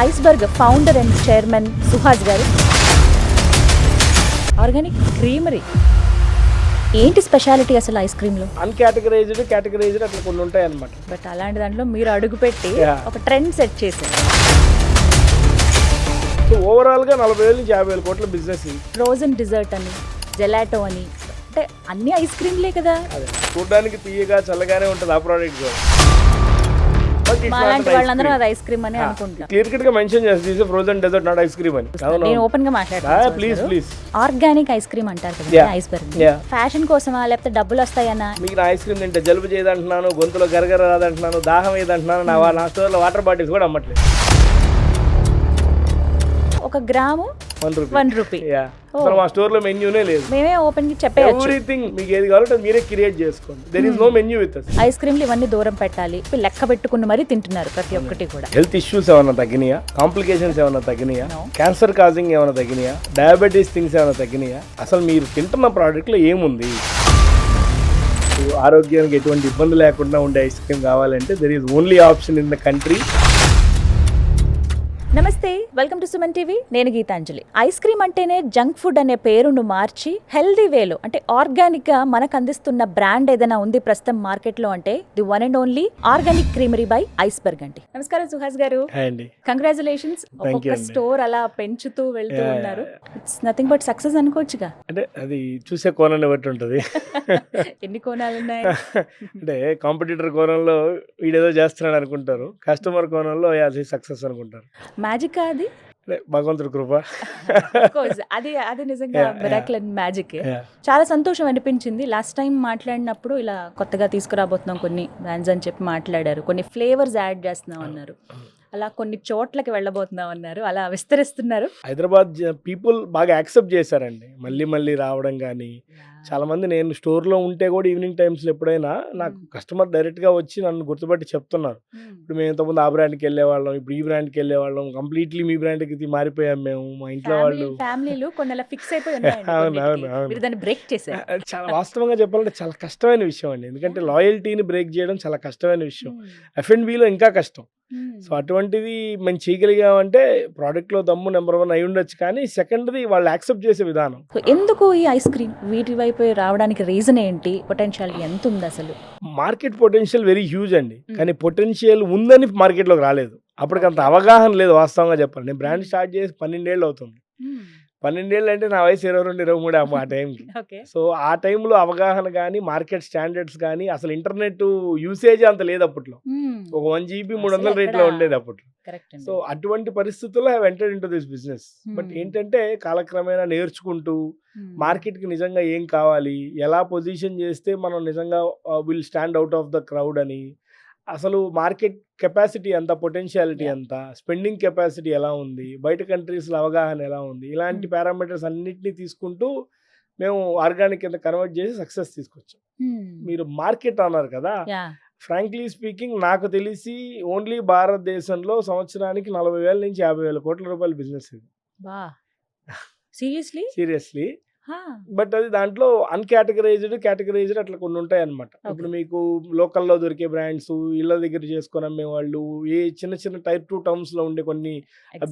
Iceberg founder and chairman Suhas గారు. Organic creamery ఏంటి speciality అసలు ఐస్ క్రీమ్ లో? అన్కేటగరైజ్డ్, కేటగరైజ్డ్ అట్లా కొన్ని ఉంటాయి అన్నమాట. బట్ అలాంటి దాంట్లో మీరు అడుగు పెట్టి ఒక ట్రెండ్ సెట్ చేశారు. సో ఓవరాల్ గా 40,000 నుంచి 50,000 కోట్ల బిజినెస్. ఫ్రోజన్ డిజర్ట్ అని, జెలాటో అని, అంటే అన్ని ఐస్ క్రీమ్లే కదా. అదే చూడడానికి తీయగా చల్లగానే ఉంటుంది ఆ ప్రోడక్ట్ కూడా. అలాంటి వాళ్ళందరూ అది ఐస్ క్రీమ్ అని అనుకుంటారు. క్లియర్ కట్ గా మెన్షన్ చేస్తే frozen dessert not ice cream అని. నేను ఓపెన్ గా మాట్లాడతాను. ప్లీజ్ ఆర్గానిక్ ఐస్ క్రీమ్ అంటారు కదా ఐస్బర్గ్. ఫ్యాషన్ కోసమా లేకపోతే డబ్బులు వస్తాయన్నా? మీకు నా ఐస్ క్రీమ్ తింటే జలుబు చేయదంటున్నాను, గొంతులో గరగర రాదంటున్నాను, దాహం ఏదంటున్నాను. నా స్టోర్ లో వాటర్ బాటిల్స్ కూడా అమ్మట్లేదు. ఒక గ్రాము 1 రూపీ. అసలు మా స్టోర్ లో మెన్యూనే లేదు. మేమే ఓపెన్ గా చెప్పేయచ్చు. ఎవ్రీథింగ్ మీకు ఏది కావాలంటే మీరే క్రియేట్ చేసుకోండి. There is no menu with us. ఐస్ క్రీమ్లు ఇవన్నీ దూరం పెట్టాలి, లెక్క పెట్టుకుని మరీ తింటున్నారు ప్రతి ఒక్కటి కూడా. హెల్త్ ఇష్యూస్ ఏమైనా తగ్గినాయా? కాంప్లికేషన్స్ ఏమైనా తగ్గినాయా? క్యాన్సర్ కాజింగ్ ఏమైనా తగ్గినాయా? డయాబెటీస్ థింగ్స్ ఏమైనా తగ్గినాయా? అసలు మీరు తింటున్న ప్రోడక్ట్ లో ఏముంది? ఆరోగ్యానికి ఎటువంటి ఇబ్బంది లేకుండా ఉండే ఐస్ క్రీమ్ కావాలంటే there is only option in the country. నమస్తే, వెల్కమ్ టు సుమన్ టీవీ. నేను గీతాంజలి. ఐస్ క్రీమ్ అంటేనే జంక్ ఫుడ్ అనే పేరును మార్చి హెల్దీ వేలో అంటే ఆర్గానిక్ గా మనకు అందిస్తున్న బ్రాండ్ ఏదైనా ఉంది ప్రస్తుతం మార్కెట్ లో అంటే the one and only organic creamery by iceberg అండి. నమస్కారం సుహాస్ గారు. కంగ్రాచులేషన్స్. ఒక్కొక్క స్టోర్ అలా పెంచుతూ వెళ్తూ ఉన్నారు. ఇట్స్ నథింగ్ బట్ సక్సెస్ అనుకోవచ్చుగా. అంటే అది చూసే కోణాన్ని బట్టి ఉంటుంది. ఎన్ని కోణాలు ఉన్నాయి అంటే కాంపిటీటర్ కోణంలో వీడేదో చేస్తున్నాడు అనుకుంటారు, కస్టమర్ కోణంలో అది సక్సెస్ అనుకుంటారు. మ్యాజిక్ అది భగవంతుడి కృప. అది నిజంగా మిరాకిల్ అండ్ మ్యాజిక్. చాలా సంతోషం అనిపించింది. లాస్ట్ టైం మాట్లాడినప్పుడు ఇలా కొత్తగా తీసుకురాబోతున్నాం కొన్ని బ్రాండ్స్ అని చెప్పి మాట్లాడారు, కొన్ని ఫ్లేవర్స్ యాడ్ చేస్తున్నాం అన్నారు, అలా కొన్ని చోట్లకి వెళ్ళబోతున్నాం అన్నారు, అలా విస్తరిస్తున్నారు. హైదరాబాద్ పీపుల్ బాగా యాక్సెప్ట్ చేశారండి మళ్ళీ రావడం. కానీ చాలా మంది నేను స్టోర్లో ఉంటే కూడా ఈవినింగ్ టైమ్స్లో ఎప్పుడైనా నాకు కస్టమర్ డైరెక్ట్గా వచ్చి నన్ను గుర్తుపట్టి చెప్తున్నారు, ఇప్పుడు మేము ఇంతకుముందు ఆ బ్రాండ్కి వెళ్ళేవాళ్ళం, ఇప్పుడు ఈ బ్రాండ్కి వెళ్ళేవాళ్ళం, కంప్లీట్లీ మీ బ్రాండ్కి మారిపోయాం మేము. మా ఇంట్లో వాళ్ళు ఫ్యామిలీలు కొన్ని ఫిక్స్ అయిపోయి దాన్ని బ్రేక్ చేశారు. చాలా వాస్తవంగా చెప్పాలంటే చాలా కష్టమైన విషయం అండి, ఎందుకంటే లాయల్టీని బ్రేక్ చేయడం చాలా కష్టమైన విషయం. F&Bలో ఇంకా కష్టం. సో అటువంటిది మేము చేయగలిగామంటే ప్రోడక్ట్లో దమ్ము నెంబర్ 1 అయి ఉండొచ్చు, కానీ సెకండ్ది వాళ్ళు యాక్సెప్ట్ చేసే విధానం. ఎందుకు ఈ ఐస్ క్రీమ్ వీటి వైపు రావడానికి రీజన్ ఏంటి? పొటెన్షియల్ ఎంత ఉంది అసలు? మార్కెట్ పొటెన్షియల్ వెరీ హ్యూజ్ అండి, కానీ పొటెన్షియల్ ఉందని మార్కెట్లోకి రాలేదు. అప్పటికంత అవగాహన లేదు వాస్తవంగా చెప్పాలి. నేను బ్రాండ్ స్టార్ట్ చేసి 12 ఏళ్ళు అవుతుంది. 12 ఏళ్ళు అంటే నా వయసు 22-23 ఆ టైంకి. సో ఆ టైంలో అవగాహన కానీ, మార్కెట్ స్టాండర్డ్స్ కానీ, అసలు ఇంటర్నెట్ యూసేజ్ అంత లేదు అప్పట్లో. ఒక 1 GB 300 రేట్లో ఉండేది అప్పట్లో. సో అటువంటి పరిస్థితుల్లో have entered into this business. But ఏంటంటే కాలక్రమేణా నేర్చుకుంటూ మార్కెట్కి నిజంగా ఏం కావాలి, ఎలా పొజిషన్ చేస్తే మనం నిజంగా will stand out of the crowd అని, అసలు మార్కెట్ కెపాసిటీ ఎంత, పొటెన్షియాలిటీ ఎంత, స్పెండింగ్ కెపాసిటీ ఎలా ఉంది, బయట కంట్రీస్లో అవగాహన ఎలా ఉంది, ఇలాంటి పారామీటర్స్ అన్నింటినీ తీసుకుంటూ మేము ఆర్గానిక్ కింద కన్వర్ట్ చేసి సక్సెస్ తీసుకొచ్చాం. మీరు మార్కెట్ అన్నారు కదా, ఫ్రాంక్లీ స్పీకింగ్ నాకు తెలిసి ఓన్లీ భారతదేశంలో సంవత్సరానికి 40,000 నుంచి 50,000 కోట్ల రూపాయల బిజినెస్ ఇది. సీరియస్లీ. బట్ అది దాంట్లో అన్కేటగరైజ్డ్, కేటగరైజ్డ్ అట్లా కొన్ని ఉంటాయి అన్నమాట. ఇప్పుడు మీకు లోకల్లో దొరికే బ్రాండ్స్, ఇళ్ళ దగ్గర చేసుకుని అమ్మేవాళ్ళు, ఏ చిన్న టైర్ 2 టౌన్స్ లో ఉండే కొన్ని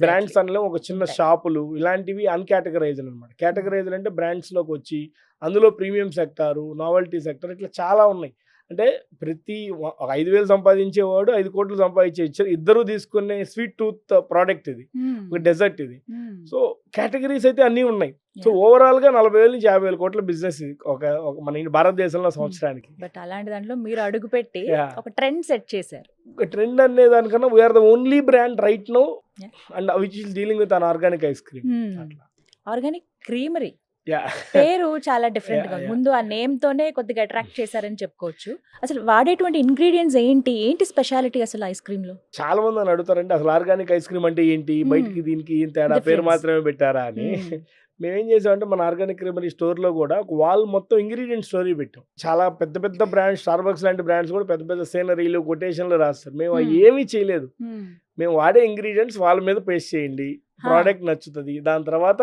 బ్రాండ్స్ అనలో ఒక చిన్న షాపులు, ఇలాంటివి అన్కేటగరైజ్డ్ అనమాట. కేటగరైజ్డ్ అంటే బ్రాండ్స్ లోకి వచ్చి అందులో ప్రీమియం సెక్టారు, నావెల్టీ సెక్టర్, ఇట్లా చాలా ఉన్నాయి. అంటే ప్రతి 5,000 సంపాదించేవాడు 5 కోట్లు సంపాదించే ఇద్దరు తీసుకునే స్వీట్ టూత్ ప్రోడక్ట్ ఇది, ఒక డెజర్ట్ ఇది. సో కేటగిరీస్ అయితే అన్నీ ఉన్నాయి. సో ఓవరాల్ గా 40,000 నుంచి 50,000 కోట్ల బిజినెస్ ఇది ఒక మన భారతదేశంలో సంవత్సరానికి. బట్ అలాంటి దాంట్లో మీరు అడుగు పెట్టి ఒక ట్రెండ్ సెట్ చేశారు. ట్రెండ్ అనే దానికన్నా we're the only brand right now and which is dealing with an organic ice cream. Organic creamery పేరు చాలా డిఫరెంట్ గా, ముందు ఆ నేమ్ తోనే కొద్దిగా అట్రాక్ట్ చేశారని చెప్పుకోవచ్చు. అసలు వాడేటువంటి ఇంగ్రీడియంట్స్ ఏంటి స్పెషాలిటీ అసలు ఐస్ క్రీమ్ లో? చాలా మంది అని అడుగుతారంటే అసలు ఆర్గానిక్ ఐస్ క్రీమ్ అంటే ఏంటి, బయటికి దీనికి ఏం తేడా, పేరు మాత్రమే పెట్టారా అని. మేమేం చేసామంటే మన ఆర్గానిక్ క్రీమరీ స్టోర్ లో కూడా ఒక వాల్ మొత్తం ఇంగ్రీడియంట్ స్టోరీ పెట్టాం. చాలా పెద్ద బ్రాండ్స్, స్టార్బక్స్ లాంటి బ్రాండ్స్ కూడా పెద్ద సీనరీలు, కొటేషన్లు రాస్తారు. మేము ఏమీ చేయలేదు. మేము వాడే ఇంగ్రీడియంట్స్ వాళ్ళ మీద పేస్ట్ చేయండి, ప్రోడక్ట్ నచ్చుతుంది, దాని తర్వాత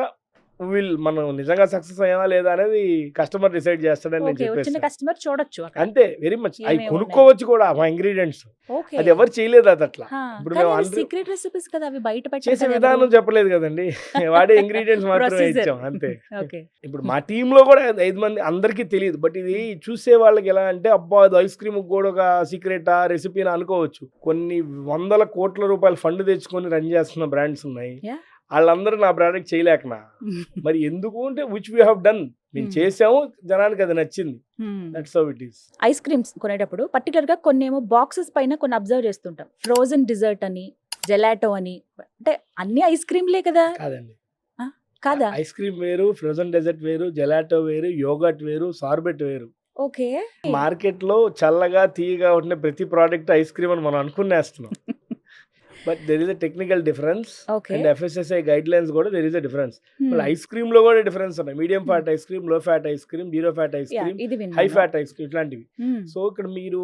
మనం నిజంగా సక్సెస్ అయ్యామా లేదా అనేది కస్టమర్ డిసైడ్ చేస్తాడని నేను ఓకే, వచ్చిన చెప్పేస్తాను. కస్టమర్ చూడొచ్చు అక్కడ. అంతే, వెరీ మచ్. అవి ఏమేమి కొనుక్కోవచ్చు కూడా మా ఇంగ్రీడియంట్స్. ఓకే. అది ఎవరు చేయలేదు అది అట్లా. ఇప్పుడు కానీ మేము అవి అందరూ సీక్రెట్ రెసిపీస్ కదా, అవి బయట చేసే పెట్టారు విధానం చెప్పలేదు కదండి. వాడే ఇంగ్రీడియంట్స్ మాత్రమే ప్రొసీజర్. ఇచ్చాం అంతే. ఓకే. ఇప్పుడు మా టీమ్ లో కూడా 5 మంది అందరికీ తెలియదు. బట్ ఇది చూసే వాళ్ళకి ఎలా అంటే అబ్బా అది ఐస్ క్రీమ్ కూడా ఒక సీక్రెటా రెసిపీ అనుకోవచ్చు. కొన్ని వందల కోట్ల రూపాయల ఫండ్ తెచ్చుకొని రన్ చేస్తున్న బ్రాండ్స్ ఉన్నాయి. Yeah. వాళ్ళందరూ నా ప్రోడక్ట్ చేయలేకనా మరి ఎందుకు అంటే విచ్ వీ హావ్ డన్, మేము చేసాము, జనానికి అది నచ్చింది. That's how it is. Ice creams కొనేటప్పుడు పర్టికులర్ గా కొన్ని ఏమో బాక్సెస్ పైన కొన్ని అబ్జర్వ్ చేస్తుంటాం, ఫ్రోజన్ డిజర్ట్ అని, జెలాటో అని. అంటే అన్ని ఐస్ క్రీమ్లే కదా? కాదండి, కాదా? ఐస్ క్రీమ్ వేరు, ఫ్రోజన్ డెజర్ట్ వేరు, జెలాటో వేరు, యోగర్ట్ వేరు, సార్బెట్ వేరు. ఓకే. మార్కెట్ లో చల్లగా తీయగా ఉండే ప్రతి ప్రోడక్ట్ ఐస్ క్రీమ్ అని మనం అనుకునేస్తున్నాం. But there is a technical difference okay. And FSSAI guidelines కూడా there is a difference. Ice cream లో కూడా డిఫరెన్స్ ఉన్నాయి. Medium fat ice cream, low fat ice cream, zero fat ice cream, ఇది high fat ice cream, ఇట్లాంటివి. So ఇక్కడ మీరు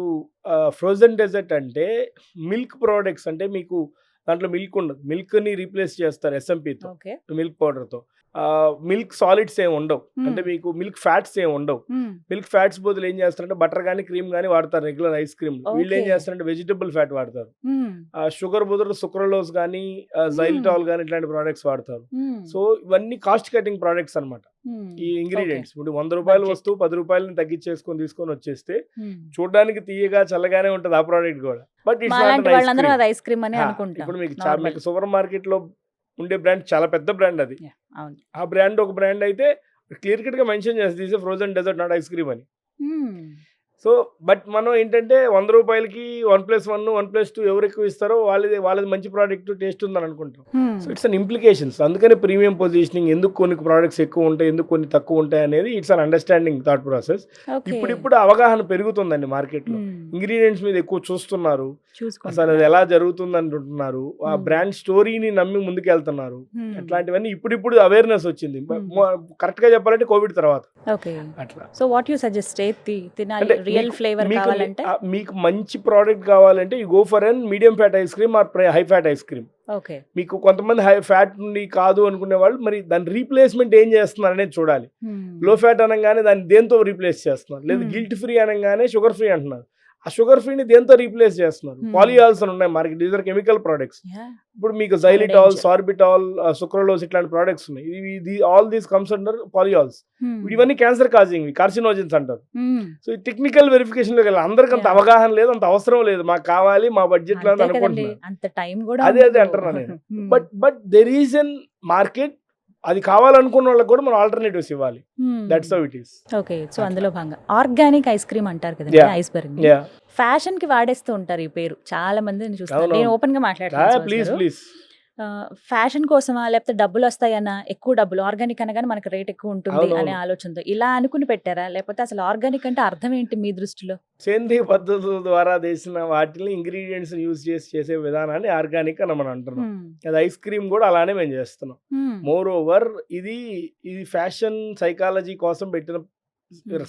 frozen dessert అంటే milk products, అంటే మీకు దాంట్లో మిల్క్ ఉండదు, మిల్క్ ని రీప్లేస్ చేస్తారు SMPతో, ఓకే. మిల్క్ పౌడర్ తో. మిల్క్ సాలిడ్స్ ఏమి ఉండవు, అంటే మీకు మిల్క్ ఫ్యాట్స్ ఏమి ఉండవు. మిల్క్ ఫ్యాట్స్ బదులు ఏం చేస్తారంటే బటర్ కానీ క్రీమ్ కానీ వాడతారు రెగ్యులర్ ఐస్ క్రీమ్. వీళ్ళు ఏం Okay. చేస్తారంటే వెజిటబుల్ ఫ్యాట్ వాడతారు. షుగర్ బదులు సుక్రలోస్ కానీ జైలిటాల్ కానీ ఇట్లాంటి ప్రోడక్ట్స్ వాడతారు. సో ఇవన్నీ కాస్ట్ కటింగ్ ప్రోడక్ట్స్ అన్నమాట ఈ ఇంగ్రీడియంట్స్. ఇప్పుడు 100 రూపాయల Budget. వస్తువు 10 రూపాయలని తగ్గించేసుకొని తీసుకొని వచ్చేస్తే చూడడానికి తీయగా చల్లగానే ఉంటుంది ఆ ప్రోడక్ట్ కూడా. బట్ మాలాంటి వాళ్ళందరూ ఇట్స్ అది ఐస్ క్రీమ్ అని అనుకుంటాం. ఇప్పుడు మీకు Normal. మీకు సూపర్ మార్కెట్ లో ఉండే బ్రాండ్ చాలా పెద్ద బ్రాండ్ అది. అవును. ఆ బ్రాండ్ ఒక బ్రాండ్ అయితే క్లియర్ కట్ గా మెన్షన్ చేస్తుంది this frozen dessert not ice cream అని. సో బట్ మనం ఏంటంటే 100 రూపాయలకి 1+1 1+2 ఎవరు ఎక్కువ ఇస్తారో వాళ్ళది మంచి ప్రోడక్ట్ టేస్ట్ ఉందని అనుకుంటాం. So it's an implications. అందుకని ప్రీమియం పొజిషనింగ్, ఎందుకు కొన్ని ప్రోడక్ట్స్ ఎక్కువ ఉంటాయి, ఎందుకు కొన్ని తక్కువ ఉంటాయి అనేది it's an understanding thought process. ఇప్పుడు అవగాహన పెరుగుతుందండి మార్కెట్ లో. ఇంగ్రీడియంట్స్ మీద ఎక్కువ చూస్తున్నారు, అసలు అది ఎలా జరుగుతుంది అంటుంటున్నారు, ఆ బ్రాండ్ స్టోరీని నమ్మి ముందుకు వెళ్తున్నారు. అట్లాంటివన్నీ ఇప్పుడు అవేర్నెస్ వచ్చింది. కరెక్ట్ గా చెప్పాలంటే కోవిడ్ తర్వాత అట్లా. సో వాట్ యు సజెస్ట్, తినాలి రియల్ ఫ్లేవర్ కావాలంటే? మీకు మంచి ప్రోడక్ట్ కావాలంటే you go for an medium fat ice cream or high fat ice cream. Okay. మీకు కొంతమంది హై ఫ్యాట్ నుండి కాదు అనుకునే వాళ్ళు మరి దాని రీప్లేస్మెంట్ ఏం చేస్తున్నారు అనేది చూడాలి. లో ఫ్యాట్ అనగానే దాన్ని దేంతో రీప్లేస్ చేస్తున్నారు, లేదా గిల్ట్ ఫ్రీ అనగానే షుగర్ ఫ్రీ అంటున్నారు. ఆ షుగర్ ఫ్రీని దేంతో రీప్లేస్ చేస్తున్నారు? పాలియాల్స్ అని ఉన్నాయి market, these are chemical products. ఇప్పుడు మీకు జైలిటాల్, సార్బిటాల్, సుక్రలోస్ ఇట్లాంటి ప్రొడక్ట్స్ ఉన్నాయి. All these comes under polyols. ఇవన్నీ క్యాన్సర్ కాజింగ్, కార్సినోజన్స్ అంటారు. సో ఈ టెక్నికల్ వెరిఫికేషన్ లో అందరికి అంత అవగాహన లేదు, అంత అవసరం లేదు. మాకు కావాలి మా బడ్జెట్ లో అనుకుంటున్నాను. అదే అంటున్నా నేను. But there is an market. అది కావాలనుకున్న వాళ్ళకి కూడా మనం ఆల్టర్నేటివ్స్ ఇవ్వాలి. That's how it is. Okay. So అందులో భాగంగా ఆర్గానిక్ ఐస్ క్రీమ్ అంటారు కదా, ఐస్ బర్గ్. ఫ్యాషన్ కి వాడేస్తూ ఉంటారు ఈ పేరు, చాలా మంది చూస్తారు. నేను ఓపెన్ గా మాట్లాడతాను. ప్లీజ్ ఫ్యాషన్ కోసమా, లేకపోతే డబ్బులు వస్తాయన్నా, ఎక్కువ డబ్బులు, ఆర్గానిక్ అనగానే మనకి రేట్ ఎక్కువ ఉంటుంది అనే ఆలోచనతో ఇలా అనుకుని పెట్టారా, లేకపోతే అసలు ఆర్గానిక్ అంటే అర్థం ఏంటి మీ దృష్టిలో? సేంద్రియ పద్ధతుల ద్వారా చేసిన వాటిని ఇంగ్రీడియంట్స్ యూజ్ చేసే విధానాన్ని ఆర్గానిక్ అని మనం అంటున్నాం. అది ఐస్ క్రీమ్ కూడా అలానే మేము చేస్తున్నాం. మోర్ ఓవర్ ఇది ఫ్యాషన్ సైకాలజీ కోసం పెట్టిన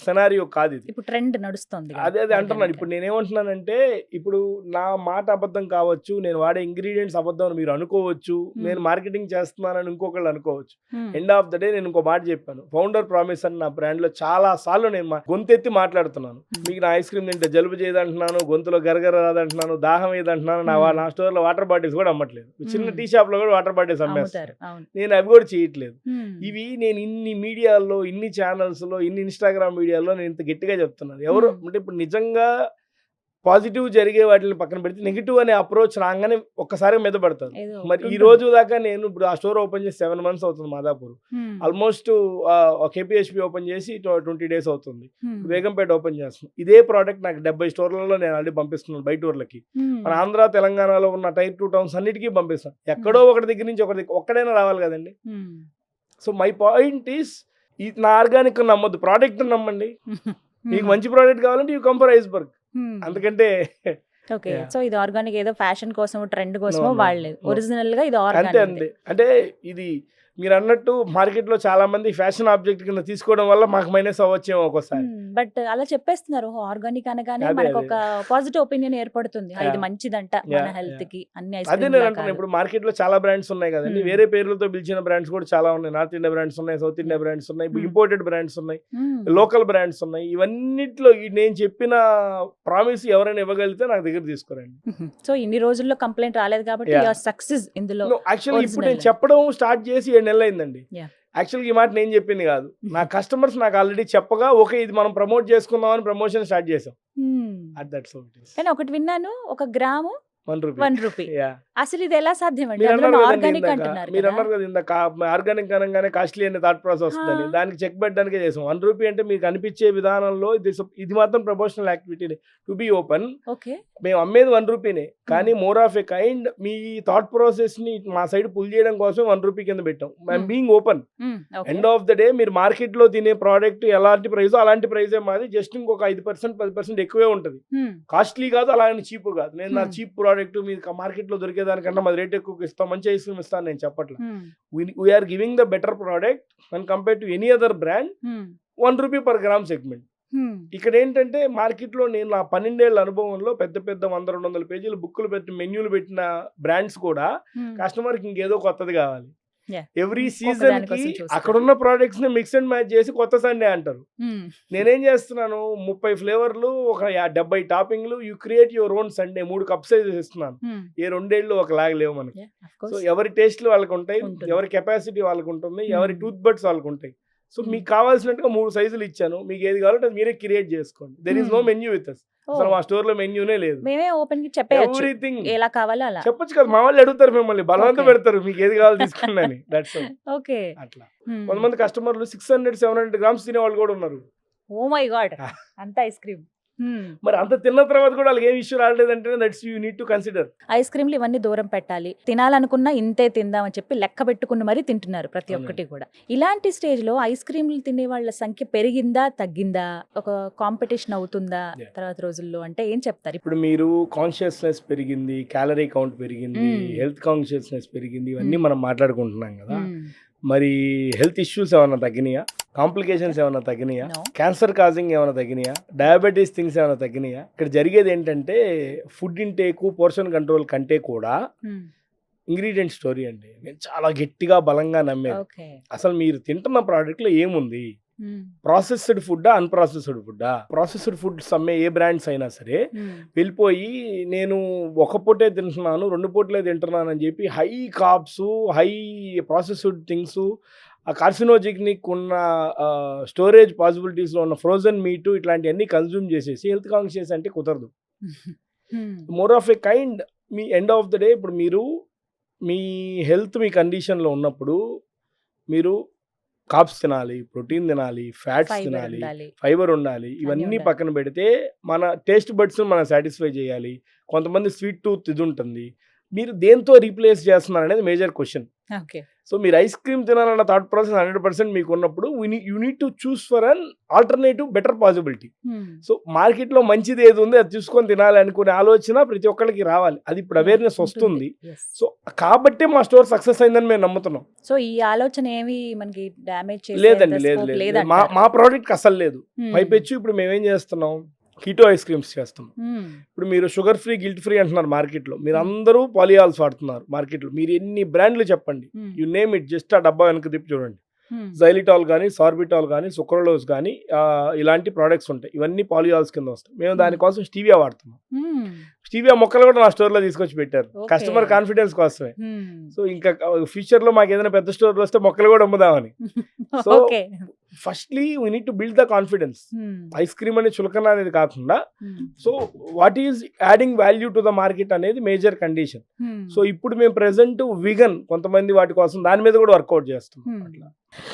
సెనారియో కాదు, ఇది ఇప్పుడు ట్రెండ్ నడుస్తుంది. అదే అంటున్నాను. ఇప్పుడు నేనేమంటున్నానంటే, ఇప్పుడు నా మాట అబద్ధం కావచ్చు, నేను వాడే ఇంగ్రీడియంట్స్ అబద్ధం అని మీరు అనుకోవచ్చు, నేను మార్కెటింగ్ చేస్తున్నానని ఇంకొకళ్ళు అనుకోవచ్చు. ఎండ్ ఆఫ్ ద డే నేను ఇంకో మాట చెప్పాను, ఫౌండర్ ప్రామిస్ అని నా బ్రాండ్ లో చాలా సార్లు నేను గొంతెత్తి మాట్లాడుతున్నాను. మీకు నా ఐస్ క్రీమ్ తింటే జలుబు చేయదంటున్నాను, గొంతులో గరగర రాదంటున్నాను, దాహం ఏదంటున్నాను. నా స్టోర్ లో వాటర్ బాటిల్స్ కూడా అమ్మట్లేదు. చిన్న టీ షాప్ లో కూడా వాటర్ బాటిల్స్ అమ్మేస్తారు. నేను అవి కూడా చేయట్లేదు. ఇవి నేను ఇన్ని మీడియాల్లో, ఇన్ని ఛానల్స్ లో, ఇన్ని ఇన్స్టాగ్రామ్ మీడియాలో నేను ఇంత గట్టిగా చెప్తున్నాను. ఎవరు అంటే ఇప్పుడు నిజంగా పాజిటివ్ జరిగే వాటిని పక్కన పెడితే నెగిటివ్ అనే అప్రోచ్ రాగానే ఒక్కసారి మీద పడతాను. మరి ఈ రోజు దాకా నేను ఇప్పుడు ఆ స్టోర్ ఓపెన్ చేసి 7 months అవుతుంది. మాదాపూర్ ఆల్మోస్ట్ KPHP ఓపెన్ చేసి 20 days అవుతుంది. బేగంపేట ఓపెన్ చేస్తున్నాను. ఇదే ప్రోడక్ట్ నాకు 70 స్టోర్లలో నేను ఆల్రెడీ పంపిస్తున్నాను బయట ఊర్లకి. మన ఆంధ్ర తెలంగాణలో ఉన్న Tier 2 towns అన్నిటికీ పంపిస్తాను. ఎక్కడో ఒకటి దగ్గర నుంచి ఒక్కడైనా రావాలి కదండి. సో మై పాయింట్ ఈస్, నా ఆర్గానిక్ నమ్మొద్దు, ప్రోడక్ట్ నమ్మండి. మీకు మంచి ప్రోడక్ట్ కావాలంటే యూ కమ్ ఫర్ ఐస్ బర్గ్. అందుకంటే ఓకే. సో ఇది ఆర్గానిక్ ఏదో ఫ్యాషన్ కోసం, ట్రెండ్ కోసం వాడలేదు, ఒరిజినల్ గా ఇది అంతే. అంటే ఇది మీరు అన్నట్టు మార్కెట్లో చాలా మంది ఫ్యాషన్ ఆబ్జెక్ట్ కింద తీసుకోవడం వల్ల మాకు మైనస్ అవ్వచ్చేమో ఒక్కోసారి. బట్ అలా చెప్పేస్తున్నారు ఆర్గానిక్ అనగానే అదే, మనకు అదే. ఒక పాజిటివ్ ఒపీనియన్ ఏర్పడుతుంది. ఇది Yeah. మంచిదంట మన Yeah, హెల్త్ yeah. కి అన్ని ఐస్ అదే నేను అంటున్నాను, ఇప్పుడు మార్కెట్లో చాలా బ్రాండ్స్ ఉన్నాయి కదండి, వేరే పేర్లతో పిలిచిన బ్రాండ్స్ కూడా చాలా ఉన్నాయి. నార్త్ ఇండియా బ్రాండ్స్ ఉన్నాయి, సౌత్ ఇండియా బ్రాండ్స్ ఉన్నాయి, ఇంపోర్టెడ్ బ్రాండ్స్ ఉన్నాయి, లోకల్ బ్రాండ్స్ ఉన్నాయి. ఇవన్నిట్లో నేను చెప్పిన ప్రామిస్ ఎవరైనా ఇవ్వగలిగితే నాకు దగ్గర తీసుకురండి. సో ఇన్ని రోజుల్లో కంప్లైంట్ రాలేదు కాబట్టి Yeah. సక్సెస్ ఇందులో. యాక్చువల్లీ ఇప్పుడు నేను original. చెప్పడం స్టార్ట్ చేసి 7 నెలలు అయిందండి. Yeah. యాక్చువల్గా ఈ మాట నేను చెప్పింది కాదు, నా కస్టమర్స్ నాకు ఆల్రెడీ చెప్పగా ఓకే ఇది మనం ప్రమోట్ చేసుకుందాం అని ప్రమోషన్ స్టార్ట్ చేసాం. At that so it is కానీ ఒకటి విన్నాను, 1 గ్రాము 1 రూపీ. 1 రూపీ. యా, అసలు ఇది ఎలా సాధ్యం అండి? మీరు అందులో అన్నారు కదండి ఆర్గానిక్ ఇందాక, అంటున్నారు మీరు కదా. అన్నారు కదా ఇందాక ఆర్గానిక్ అనగానే కాస్ట్లీ అనే థాట్ ప్రాసెస్ వస్తుందని, దానికి చెక్ పెట్టడానికే చేసాం. 1 రూపీ అంటే మీకు అనిపించే విధానంలో ఇది మాత్రం promotional activity. To be open, okay. మేము అమ్మేది 1 రూపీనే, కానీ more of A kind me thought process ని మా సైడ్ పుల్ చేయడం కోసం 1 రూపీ కింద పెట్టాం. I'm being open. End of the day మీరు మార్కెట్ లో తినే ప్రోడక్ట్ ఎలాంటి ప్రైస్ అలాంటి ప్రైజే మాది, జస్ట్ ఇంకొక 5% 10% ఎక్కువే ఉంటుంది. కాస్ట్లీ కాదు, అలాగే చీప్ కాదు. నేను నా చీప్ ప్రోడక్ట్ మీరు మార్కెట్ లో దొరికేదానికన్నా మాది రేట్ ఎక్కువ ఇస్తాం, మంచి ఐస్ క్రీమ్ ఇస్తాను నేను చెప్పట్లా. We're giving the better product one compare to any other brand. 1 rupee per gram segment. ఇక్కడ ఏంటంటే మార్కెట్ లో నేను నా 12 ఏళ్ల అనుభవంలో పెద్ద పెద్ద 100-200 పేజీలు బుక్కులు పెట్టి మెన్యూలు పెట్టిన బ్రాండ్స్ కూడా కస్టమర్ కి ఇంకేదో కొత్తది కావాలి. ఎవ్రీ సీజన్ కి అక్కడున్న ప్రోడక్ట్స్ ని మిక్స్ అండ్ మ్యాచ్ చేసి కొత్త సండే అంటారు. నేనేం చేస్తున్నాను, 30 ఫ్లేవర్లు, ఒక 70 టాపింగ్లు, you create your own sundae. 3 cup sizes ఇస్తున్నాను. ఏ 2 ఏళ్ళు ఒకలాగా లేవు మనకి. సో ఎవరి టేస్ట్లు వాళ్ళకి ఉంటాయి, ఎవరి కెపాసిటీ వాళ్ళకి ఉంటుంది, ఎవరి టూత్ బడ్స్ వాళ్ళకి ఉంటాయి. సో మీకు కావాల్సినట్టుగా 3 సైజులు ఇచ్చాను, మీకు ఏది కావాలంటే అది మీరే క్రియేట్ చేసుకోండి. There is no menu with us. అసలు మా స్టోర్ లో మెన్యూనే లేదు. మేమే ఓపెన్ కి చెప్పేయచ్చు ఎవ్రీథింగ్ ఎలా కావాలో అలా చెప్పొచ్చు కదా. మా వాళ్ళు అడుగుతారు మిమ్మల్ని, బలవంతం పెడతారు మీకు ఏది కావాలి తీసుకోండి అని. That's okay. అట్లా కొంతమంది కస్టమర్లు 600-700 గ్రామ్స్ తినే వాళ్ళు కూడా ఉన్నారు. ఓ మై గాడ్, అంత ఐస్ క్రీమ్. మరి అంత తిన్న తర్వాత కూడా వాళ్ళకి ఏం ఇష్యూ రాలేదంటే that's you need to consider. Ice క్రీమ్లు ఇవన్నీ దూరం పెట్టాలి, తినాలనుకున్నా ఇంతే తిందామని చెప్పి లెక్క పెట్టుకుని మరీ తింటున్నారు ప్రతి ఒక్కటి కూడా. ఇలాంటి స్టేజ్ లో ఐస్ క్రీమ్లు తినే వాళ్ళ సంఖ్య పెరిగిందా తగ్గిందా, ఒక కాంపిటీషన్ అవుతుందా తర్వాత రోజుల్లో అంటే ఏం చెప్తారు? ఇప్పుడు మీరు కాన్షియస్నెస్ పెరిగింది, క్యాలరీ కౌంట్ పెరిగింది, హెల్త్ కాన్షియస్నెస్ పెరిగింది, ఇవన్నీ మనం మాట్లాడుకుంటున్నాం కదా. మరి హెల్త్ ఇష్యూస్ ఏమైనా తగ్గినాయా? కాంప్లికేషన్స్ ఏమైనా తగ్గినాయా? క్యాన్సర్ కాజింగ్ ఏమైనా తగ్గినాయా? డయాబెటీస్ థింగ్స్ ఏమైనా తగ్గినాయా? ఇక్కడ జరిగేది ఏంటంటే ఫుడ్ ఇంటేక్, పోర్షన్ కంట్రోల్ కంటే కూడా ఇంగ్రీడియంట్ స్టోరీ అండి. నేను చాలా గట్టిగా బలంగా నమ్మేది. అసలు మీరు తింటున్న ప్రోడక్ట్ లో ఏముంది? ప్రాసెస్డ్ ఫుడ్డా, అన్ప్రాసెస్డ్ ఫుడ్డా? ప్రాసెస్డ్ ఫుడ్స్ అమ్మే ఏ బ్రాండ్స్ అయినా సరే వెళ్ళిపోయి నేను 1 పూటే తింటున్నాను, 2 పూటలే తింటున్నాను అని చెప్పి high carbs, high processed things, ఆ కార్సినోజెనిక్ ఉన్న స్టోరేజ్ పాసిబిలిటీస్లో ఉన్న ఫ్రోజన్ మీటు ఇట్లాంటివన్నీ కన్జ్యూమ్ చేసేసి హెల్త్ కాన్షియస్ అంటే కుదరదు. More of A kind me end of the day ఇప్పుడు మీరు మీ హెల్త్ మీ కండిషన్లో ఉన్నప్పుడు మీరు కార్బ్స్ తినాలి, ప్రోటీన్ తినాలి, ఫ్యాట్స్ తినాలి, ఫైబర్ ఉండాలి. ఇవన్నీ పక్కన పెడితే మన టేస్ట్ బడ్స్ మనం సాటిస్ఫై చేయాలి. కొంతమంది స్వీట్ టూత్ ఇది ఉంటుంది. మీరు దేంతో రీప్లేస్ చేస్తున్నారు అనేది మేజర్ క్వశ్చన్. సో మీరు ఐస్ క్రీమ్ తినాలన్న థాట్ ప్రాసెస్ 100% మీకు ఉన్నప్పుడు you need to choose for an alternative better possibility. So మార్కెట్లో మంచిది ఏది ఉంది అది చూసుకొని తినాలి అనుకునే ఆలోచన ప్రతి ఒక్కరికి రావాలి. అది ఇప్పుడు అవేర్నెస్ వస్తుంది. సో కాబట్టి మా స్టోర్ సక్సెస్ అయిందని మేము నమ్ముతున్నాం. సో ఈ ఆలోచన ఏమి మనకి డ్యామేజ్ లేదండి, లేదు. మా ప్రోడక్ట్ అసలు లేదు. పైపెచ్చు ఇప్పుడు మేమేం చేస్తున్నాం, కీటో ఐస్ క్రీమ్స్ చేస్తాం. ఇప్పుడు మీరు షుగర్ ఫ్రీ, గిల్ట్ ఫ్రీ అంటున్నారు మార్కెట్లో. మీరు అందరూ పాలియాల్స్ వాడుతున్నారు మార్కెట్లో. మీరు ఎన్ని బ్రాండ్లు చెప్పండి, యు నేమ్ ఇట్, జస్ట్ ఆ డబ్బా వెనక తిప్పి చూడండి. జైలిటాల్ కానీ, సార్బిటాల్ కానీ, సుక్రలోజ్ కానీ ఇలాంటి ప్రోడక్ట్స్ ఉంటాయి. ఇవన్నీ పాలియాల్స్ కింద వస్తాయి. మేము దానికోసం స్టీవియా వాడుతున్నాం. స్టీవియా మొక్కలు కూడా నా స్టోర్ లో తీసుకొచ్చి పెట్టారు, కస్టమర్ కాన్ఫిడెన్స్ కోసమే. సో ఇంకా ఫ్యూచర్ లో మాకు ఏదైనా పెద్ద స్టోర్లు వస్తే మొక్కలు కూడా అమ్ముదామని. So firstly we need to build the confidence. Ice cream అనే చులకన అనేది కాకుండా so what is adding value to the market అనేది మేజర్ కండిషన్. సో ఇప్పుడు మేము ప్రెసెంట్ వీగన్ కొంతమంది వాటి కోసం దాని మీద కూడా వర్కౌట్ చేస్తాం.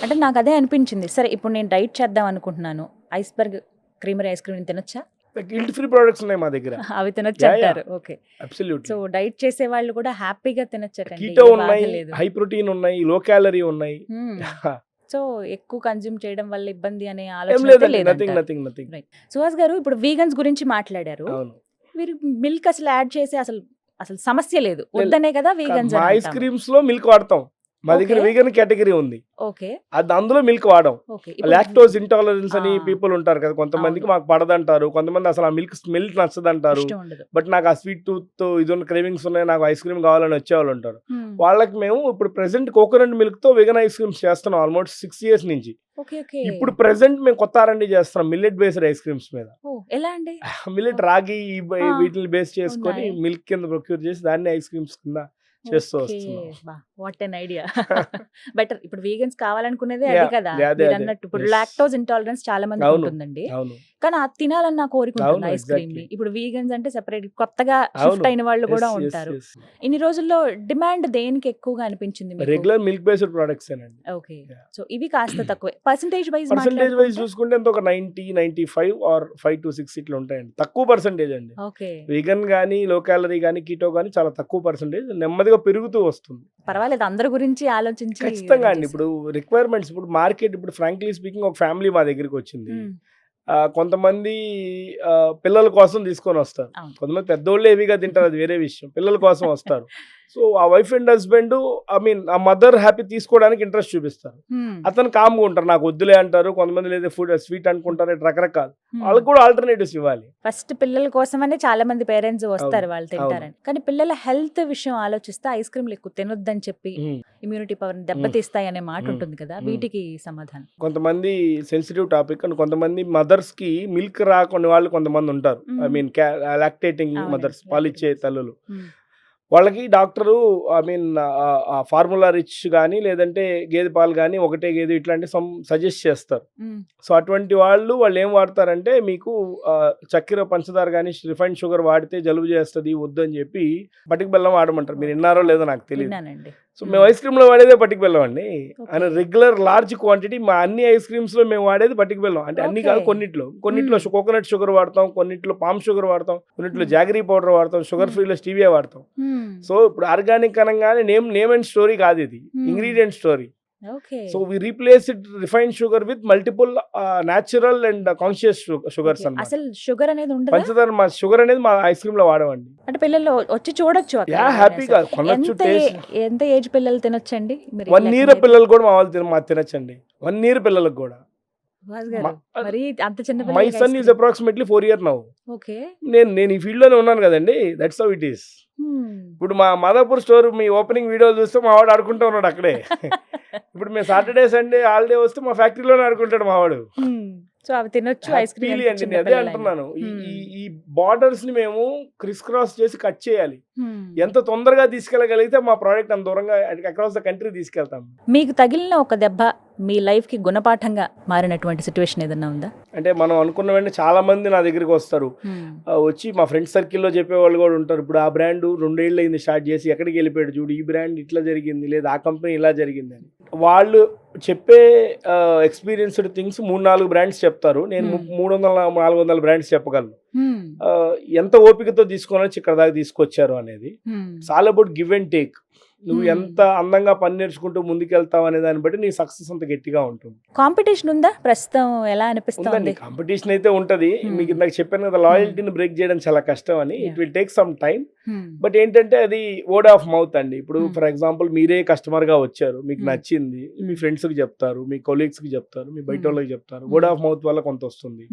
అంటే నాకు అదే అనిపించింది. సరే ఇప్పుడు నేను డైట్ చేద్దాం అనుకుంటున్నాను, ఐస్బర్గ్ క్రీమరీ ఐస్ క్రీమ్ తినొచ్చా? గిల్ట్ ఫ్రీ ప్రొడక్ట్స్ ఉన్నాయి మా దగ్గర, అవి తినొచ్చు అంటారు. Okay, absolutely. సో డైట్ చేసే వాళ్ళు కూడా హ్యాపీగా తినొచ్చండి. కీటో ఉన్నాయి, హై ప్రోటీన్ ఉన్నాయి, లో క్యాలరీ ఉన్నాయి. సో ఎక్కువ కన్జ్యూమ్ చేయడం వల్ల ఇబ్బంది అనే ఆలోచన లేదు. సుహాస్ గారు ఇప్పుడు వీగన్స్ గురించి మాట్లాడారు. మీరు మిల్క్ అసలు యాడ్ చేసి అసలు సమస్య లేదు, వద్దనే కదా వీగన్స్. ఐస్ క్రీమ్స్ లో మిల్క్ వాడతాం, మా దగ్గర Okay. వీగన్ కేటగిరీ ఉంది. ఓకే. అది అందులో మిల్క్ వాడం. ఓకే. లాక్టోస్ ఇంటాలరెన్స్ అని ఆ. పీపుల్ ఉంటారు కదా, కొంతమందికి అవును. మాకు పడదంటారు, కొంతమంది అసలు ఆ మిల్క్ స్మెల్ నచ్చదంటారు. ఇష్టం ఉండదు. బట్ నాకు ఆ స్వీట్ టూత్ ఇది ఉన్న క్రేవింగ్స్ ఉన్నాయి, నాకు ఐస్ క్రీమ్ కావాలని వచ్చేవాళ్ళు ఉంటారు. వాళ్ళకి మేము ఇప్పుడు ప్రెసెంట్ కోకోనట్ మిల్క్ తో వెగన్ ఐస్ క్రీమ్స్ చేస్తున్నాం ఆల్మోస్ట్ 6 years నుంచి. ఓకే. ఓకే. ఇప్పుడు ప్రెసెంట్ మేము కొత్త R&D చేస్తున్నాం మిల్లెట్ బేస్డ్ ఐస్ క్రీమ్స్ మీద. ఓ, ఎలా అండి? మిల్లెట్ రాగి ఆ. వీటిని బేస్ చేసుకొని ఉన్నాయి. మిల్క్ కింద ప్రొక్యూర్ చేసి దాన్ని ఐస్ క్రీమ్స్ కింద చేస్తూ వస్తున్నాం. What an idea. బెటర్. ఇప్పుడు వీగన్స్ కావాలనుకునేదే Yeah, అది కదా, yeah, అదే, మీరు అదే. అన్నట్టు. ఇప్పుడు Yes. లాక్టోస్ ఇంటాలరెన్స్ చాలా మందికి అవును. ఉంటుందండి, అవును కానీ అది తినాలని నా కోరిక ఉంటుంది అవును, ఐస్ క్రీమ్ ని. exactly. ఇప్పుడు వీగన్స్ అంటే సెపరేట్ కొత్తగా అవును. షిఫ్ట్ అయిన వాళ్ళు కూడా Yes, yes, ఉంటారు. yes. ఇన్ని రోజుల్లో డిమాండ్ దేనికి ఎక్కువగా అనిపించింది మీకు? రెగ్యులర్ మిల్క్ బేస్డ్ ప్రొడక్ట్స్ ఏనండి. ఓకే. Yeah. సో ఇవి కాస్త తక్కువే. పర్సంటేజ్ వైజ్ వైజ్ చూసుకుంటే ఎంత ఒక 90-95 ఆర్ 5-6 ఇట్లా ఉంటాయండి. తక్కువ పర్సంటేజ్ అండి. ఓకే. వీగన్ కానీ లో క్యాలరీ కానీ కీటో కానీ చాలా తక్కువ పర్సంటేజ్, నెమ్మదిగా పెరుగుతూ వస్తుంది. పర్వాలేదు, అందరి గురించి ఆలోచించి ఖచ్చితంగా ready అండి. చేశారు. ఇప్పుడు రిక్వైర్మెంట్స్, ఇప్పుడు మార్కెట్, ఇప్పుడు ఫ్రాంక్లీ స్పీకింగ్ ఒక ఫ్యామిలీ మా దగ్గరికి వచ్చింది. మ్మ్. కొంతమంది పిల్లల కోసం తీసుకొని వస్తారు, అవును. కొంతమంది పెద్దోళ్ళు హెవీగా తింటారు, అది వేరే విషయం. పిల్లల కోసం వస్తారు. సో ఆ వైఫ్ అండ్ హస్బెండ్ ఆ మదర్ హ్యాపీ తీసుకోవడానికి ఇంట్రెస్ట్ చూపిస్తారు. మ్మ్. అతను కామ్గా ఉంటారు, నాకు వద్దులే అంటారు. కొంతమంది లేదా ఫుడ్ స్వీట్ అనుకుంటారు, ఇట్లా రకరకాలు. మ్మ్. వాళ్ళకి కూడా ఆల్టర్నేటివ్స్ ఇవ్వాలి. ఫస్ట్ పిల్లల కోసమనే చాలా మంది పేరెంట్స్ వస్తారు, అవును, వాళ్ళు తింటారని. కానీ పిల్లల హెల్త్ విషయం ఆలోచిస్తే ఐస్ క్రీమ్లు ఎక్కువ తినొద్దని చెప్పి ఇమ్యూనిటీ పవర్ దెబ్బతీస్తాయి అనే మాట ఉంటుంది కదా, వీటికి సమాధానం? కొంతమంది సెన్సిటివ్ టాపిక్ అండ్ కొంతమంది మదర్స్ కి మిల్క్ రాకుండా వాళ్ళు కొంతమంది ఉంటారు. ఐ మీన్ లాక్టేటింగ్ అవునండి, మదర్స్, పాలిచ్చే తల్లులు. మ్మ్. వాళ్ళకి doctor I mean formula rich కానీ లేదంటే గేదె పాలు కానీ ఒకటే గేదె ఇట్లాంటి సజెస్ట్ చేస్తారు. మ్మ్. సో అటువంటి వాళ్ళు ఏం వాడతారంటే, మీకు చక్కెర పంచదార కానీ రిఫైన్డ్ షుగర్ వాడితే జలుబు చేస్తుంది వద్దు అని చెప్పి పటిక బెల్లం వాడమంటారు. మీరు విన్నారో లేదో నాకు తెలియదు. విన్నానండి. సో మేము ఐస్ క్రీమ్ లో వాడేదే పటిక బెల్లం అండి. Okay. And regular large quantity మా అన్ని ఐస్ క్రీమ్స్ లో మేము వాడేది పటిక బెల్లం. అంటే అన్ని Okay. కాదు, కొన్నిట్లో కోకోనట్ షుగర్ వాడతాం, కొన్నిట్లో పామ్ షుగర్ వాడతాం, కొన్నిట్లో జాగరీ పౌడర్ వాడతాం, షుగర్ ఫ్రీలో స్టీవియా వాడతాం. మ్మ్. సో ఇప్పుడు ఆర్గానిక్ అనగానే నేమ్ అండ్ స్టోరీ కాదు, ఇది ingredient story. Okay. So we replace it refined sugar with multiple natural and conscious sugars okay. అన్నమాట. అసలు షుగర్ అనేది ఉండదు. పంచదార, మా షుగర్ అనేది మా ఐస్ క్రీమ్ లో వాడమండి. అంటే పిల్లలు వచ్చి చూడొచ్చు అక్కడ. యా, హ్యాపీగా కొనొచ్చు. ఎంత ఏజ్ పిల్లలు తినొచ్చండి? మీరు 1 year పిల్లలు కూడా మా వాళ్ళు తినచ్చండి. 1 year పిల్లలకు కూడా. వాస్ గారు, మా- మరి అంత చిన్న మై పిల్లలకి son ice is cream. Approximately 4 years now. Okay. నేను ఈ ఫీల్డ్ లోనే ఉన్నాను కదండి, that's how it is. Hmm. ఇప్పుడు మా మాదాపూర్ స్టోర్ మీ ఓపెనింగ్ వీడియోలు చూస్తే మా వాడు ఆడుకుంటూ ఉన్నాడు అక్కడే. ఇప్పుడు మేము సాటర్డే సండే హాలిడే వస్తే మా ఫ్యాక్టరీలోనే ఆడుకుంటాడు మా వాడు. మ్మ్. సో అవి తినొచ్చు ఐస్ క్రీమ్. హ్యాపీలీ అండి, నేను అదే అంటున్నాను. ఈ బార్డర్స్ ని మేము క్రిస్ క్రాస్ చేసి కట్ చేయాలి. ఎంత తొందరగా తీసుకెళ్ళగలిగితే మా ప్రోడక్ట్ అంత దూరంగా అక్రాస్ ద కంట్రీ తీసుకెళ్తాం. మీకు తగిలిన ఒక దెబ్బ మీ లైఫ్ కి గుణపాఠంగా మారినటువంటి సిచ్యువేషన్ ఏదన్నా ఉందా? అంటే మనం అనుకున్న వెంటనే చాలా మంది నా దగ్గరికి వస్తారు. వచ్చి మా ఫ్రెండ్ సర్కిల్లో చెప్పేవాళ్ళు కూడా ఉంటారు. ఇప్పుడు ఆ బ్రాండ్ 2 ఏళ్ళు అయింది స్టార్ట్ చేసి, ఎక్కడికి వెళ్ళిపోయాడు చూడు, ఈ బ్రాండ్ ఇట్లా జరిగింది, లేదా ఆ కంపెనీ ఇలా జరిగింది అని. వాళ్ళు చెప్పే ఎక్స్పీరియన్స్డ్ థింగ్స్ 3-4 బ్రాండ్స్ చెప్తారు. నేను 300-400 బ్రాండ్స్ చెప్పగలను. ఎంత ఓపికతో తీసుకొని వచ్చి ఇక్కడ దాకా తీసుకొచ్చారు అనేది. చాలా అబౌట్ గివ్ అండ్ టేక్. నువ్వు ఎంత అందంగా పని నేర్చుకుంటూ ముందుకెళ్తావు అనే దాన్ని బట్టి నీ సక్సెస్ అంత గట్టిగా ఉంటుంది. కాంపిటీషన్ ఉందా ప్రస్తుతం? ఎలా అనిపిస్తుంది? కాంపిటీషన్ అయితే ఉంటది. మీకు ఇందాక చెప్పాను కదా, లాయల్టీని బ్రేక్ చేయడం చాలా కష్టం అని. It will take some time. But ఏంటంటే అది వర్డ్ ఆఫ్ మౌత్ అండి. ఇప్పుడు ఫర్ ఎగ్జాంపుల్ మీరే కస్టమర్ గా వచ్చారు, మీకు నచ్చింది, మీ ఫ్రెండ్స్ కి చెప్తారు, మీ కొలీగ్స్ కి చెప్తారు, మీ బయట వాళ్ళకి చెప్తారు. వర్డ్ ఆఫ్ మౌత్ వల్ల కొంత వస్తుంది.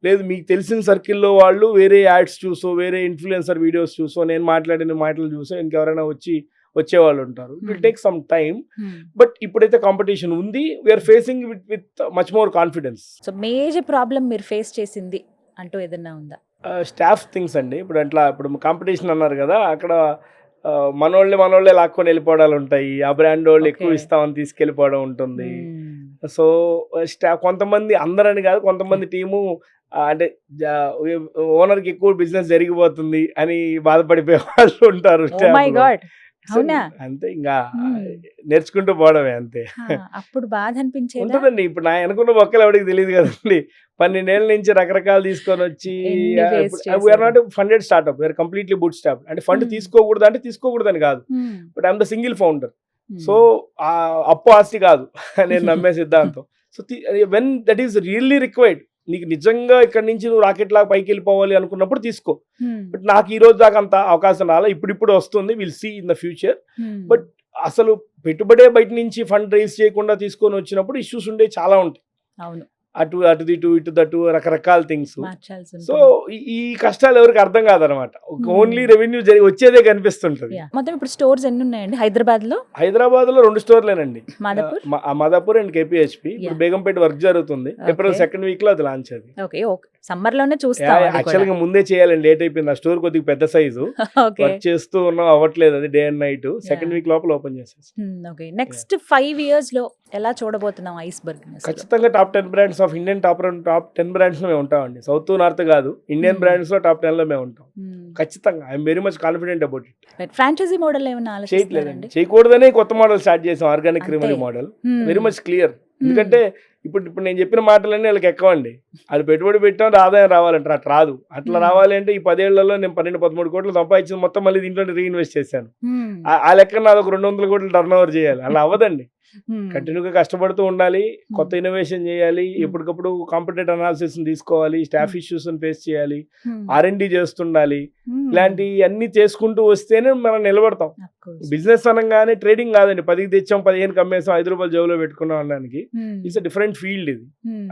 లేదు మీకు తెలిసిన సర్కిల్లో వాళ్ళు వేరే యాడ్స్ చూసో, వేరే ఇన్ఫ్లుయెన్సర్ వీడియోస్ చూసో, నేను మాట్లాడిన మాటలు చూసో ఇంకెవరైనా వచ్చేవాళ్ళు ఉంటారు. It will take some time. But ఇప్పుడైతే కాంపిటీషన్ ఉంది. We're facing with much more confidence. So major problem మీరు ఫేస్ చేసింది అంటూ ఏదన్నా ఉందా? స్టాఫ్ థింగ్స్ అండి. ఇప్పుడు కాంపిటీషన్ అన్నారు కదా, అక్కడ మనోళ్ళే లాక్కొని వెళ్ళిపోవడాలు ఉంటాయి. ఆ బ్రాండ్ వాళ్ళు ఎక్కువ ఇస్తామని తీసుకెళ్ళిపోవడం ఉంటుంది. సో కొంతమంది, అందరని కాదు, కొంతమంది టీము అంటే ఓనర్కి ఎక్కువ బిజినెస్ జరిగిపోతుంది అని బాధపడిపోయే వాళ్ళు ఉంటారు. అవునా? అంతే, ఇంకా నేర్చుకుంటూ పోవడమే అంతే. అప్పుడు బాధ అనిపించేది ఉంటుందండి. ఇప్పుడు నా అనుకున్న ఒక్కలు ఎవరికి తెలియదు కదండి. 12 ఏళ్ళ నుంచి రకరకాలు తీసుకొని వచ్చి, we're not funded startup, we're completely bootstrap. అంటే ఫండ్ తీసుకోకూడదని కాదు, but I'm the single founder. So అప్పు ఆస్తి కాదు నేను నమ్మే సిద్ధాంతం. So when that is really required, నీకు నిజంగా ఇక్కడ నుంచి నువ్వు రాకెట్ లాగా పైకి వెళ్ళిపోవాలి అనుకున్నప్పుడు తీసుకో. బట్ నాకు ఈ రోజు దాకా అంత అవకాశం రాలే, ఇప్పుడు వస్తుంది. Will see in the future. But అసలు పెట్టుబడే బయట నుంచి ఫండ్ రైజ్ చేయకుండా తీసుకొని వచ్చినప్పుడు ఇష్యూస్ ఉండే చాలా ఉంటాయి. అవును. అటు ఇటు దటు రకరకాల థింగ్స్. మార్చాల్సి సో ఉంటుంది. ఈ కష్టాలు ఎవరికి అర్థం కాదనమాట. ఓన్లీ రెవెన్యూ వచ్చేదే కనిపిస్తుంటది. Yeah. మొత్తం ఇప్పుడు స్టోర్స్ ఎన్ని ఉన్నాయండి హైదరాబాద్ లో? హైదరాబాద్ లో 2 స్టోర్లేనండి, మాదాపూర్. మాదాపూర్ అండ్ కేపీహెచ్పి. ఇప్పుడు Yeah. బేగంపేట వర్క్ జరుగుతుంది. ఏప్రిల్ 2nd వీక్ లో అది లాంచ్. అది ఓకే ఓకే, సమ్మర్ లోనే చూస్తాం. యాక్చువల్ గా ముందే చేయాలండి, లేట్ అయిపోయింది. ఆ స్టోర్ కొద్దిగా పెద్ద సైజు, ఓకే వర్క్ చేస్తూ ఉన్నాం, అవ్వట్లేదు. అది day and night. 2nd week లోపల ఓపెన్ చేసేసి ఓకే. నెక్స్ట్ 5 years లో ఎలా చూడబోతున్నాం ఐస్బర్గ్? ఖచ్చితంగా top 10 brands of Indian top 10 brands లో మేము ఉంటామండి. సౌత్ నార్త్ కాదు, ఇండియన్ బ్రాండ్స్ లో టాప్ 10 లో మేము ఉంటాం ఖచ్చితంగా. I'm very much confident about it. Franchisee model ఏమైనా చేయట్లేదండి, ఆలోచిస్తున్నారండి? చేయకూడదనే కొత్త మోడల్ స్టార్ట్ చేసాం, organic creamery model. Very much clear. ఎందుకంటే ఇప్పుడు నేను చెప్పిన మాటలన్నీ వాళ్ళకి ఎక్కవండి. అది పెట్టుబడి పెట్టాం, ఆదాయం రావాలంటారు, అట్లా రాదు. అట్లా రావాలి అంటే ఈ 10 ఏళ్లలో నేను 12-13 కోట్లు సంపాదించింది మొత్తం మళ్ళీ దీంట్లో రీఇన్వెస్ట్ చేశాను. ఆ లెక్క నాది ఒక 200 కోట్లు టర్న్ ఓవర్ చేయాలి. అలా అవ్వదండి. కంటిన్యూగా కష్టపడుతూ ఉండాలి, కొత్త ఇన్నోవేషన్ చేయాలి, ఎప్పటికప్పుడు కాంపిటేటివ్ అనాలిసిస్ తీసుకోవాలి, స్టాఫ్ ఇష్యూస్ ఫేస్ చేయాలి, R&D చేస్తుండాలి. ఇలాంటి అన్ని చేసుకుంటూ వస్తేనే మనం నిలబడతాం. బిజినెస్ అనగానే ట్రేడింగ్ కాదండి, 10కి తెచ్చాం 15కి అమ్మేసాం, 5 రూపాయలు జేబులో పెట్టుకున్నాం అనడానికి. ఇట్స్ డిఫరెంట్ ఫీల్డ్ ఇది.